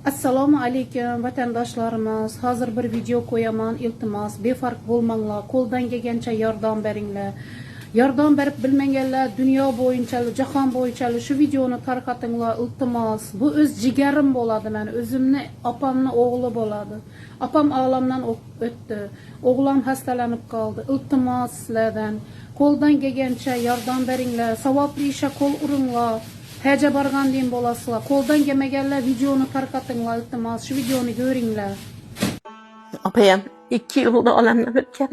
Assalomu alaykum vatandoshlarimiz. Hozir bir video ko'yaman. Iltimos, befarq bo'lmanglar. Qo'ldan kelgancha yordam beringlar. Yordam berib bilmaganlar dunyo bo'yicha, jahon bo'yicha shu videoni tarqatinglar. Iltimos. Bu o'z jigarim bo'ladi. Men o'zimni opamni o'g'li bo'ladi. Opam olamdan o'tdi. O'g'lim hastalanib qoldi. Iltimos sizlardan qo'ldan kelgancha yordam beringlar. Savobli ishga qo'l uringlar. Hece bargan deyin bolasılar. Koldan gelmegenler videonu tarqatinglar. İltimos şu videonu görünler. Apayam 2 yılda alemden ötken.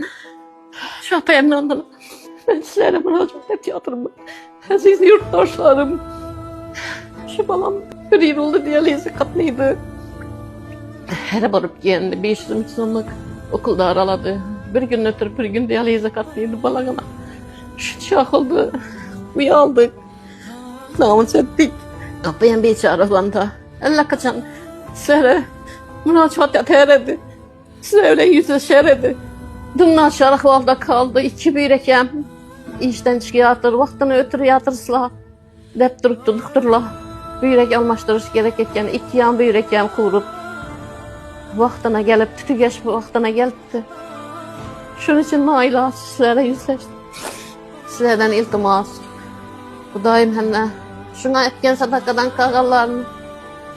Şu apayamdan ondan ben sizlere müracaat ediyorum. Aziz yurttaşlarım. Şu balam bir yıl oldu diyalizi katlıydı. Her barıp geldi. 500 sonluk okulda araladı. Bir gün ötürü bir gün diyalizi katlıydı balagana. Şu şah oldu. Uyaldık. Namus ettik. Apayam beçare olanda. Allah kaçan sizlere müracaat ederdi. Size öyle yüzleşerdi. Dümden şarkı valda kaldı. 2 büyrekem işten çıkıyatır. Vaktini ötürü yatırsılar. Dep durup doktorlar. Büyrek almıştırış gerek etken 2 yan büyrekem kurup vaktine gelip tütügeç vaktine geldi. Şunun için naila sizlere yüzleştim. Sizlerden iltimas. Bu daim hem şuna etken sadakadan kağallarını,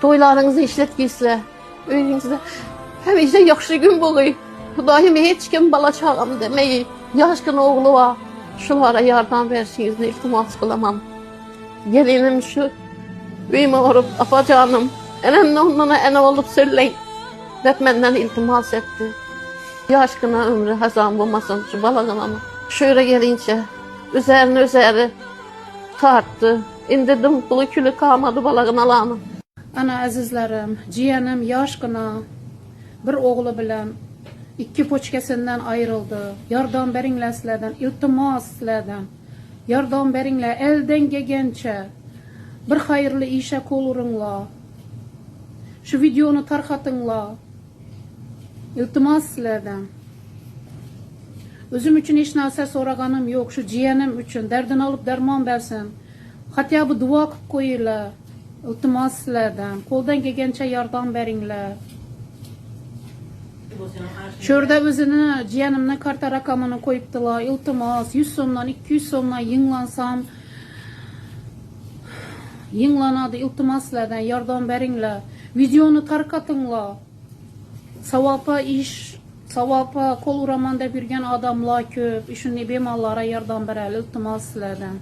toylarınızı işletgiysizler, öyünüzde hem işte yaxşı gün buluyor. Bu daim hiç kim bala çağım demeyi, yaşkın oğlu var, şulara yardım versiniz, iltimas kılamam. Gelinim şu, büyüme orup, apacanım, enemle onlara ene olup söyleyin, hep benden iltimas etti. Yaşkına ömrü hazan bulmasın şu balağına. Şöyle gelince, üzerine tarttı. İndirdim pulu külü kalmadı balağın alanı. Ana azizlerim, ciğenim yaşkına bir oğlu bilen 2 poçkesinden ayrıldı. Yardım beringler sizlerden, iltimos sizlerden. Yardım beringler elden gelgençe. Bir hayırlı işe kol uringlar. Şu videonu tarqatinglar. İltimos sizlerden. Özüm için hiç narsa so'raganim yok. Şu ciğenim için derdini alıp derman bersin. Hatta bu dua qilib qo'yinglar. Iltimos sizlardan. Qo'ldan kelgancha yordam beringlar. Şurada o'zini jiyanimning karta raqamini qo'yibdilar. Iltimos 100 so'mdan 200 so'mdan yinglansam yinglanadi. Iltimos sizlardan yordam beringlar. Videoni tarqatinglar. Savapa ish, savapa qo'l uraman deb yurgan odamlar ko'p. Shunday bemorlarga yordam beraylik. Iltimos sizlardan.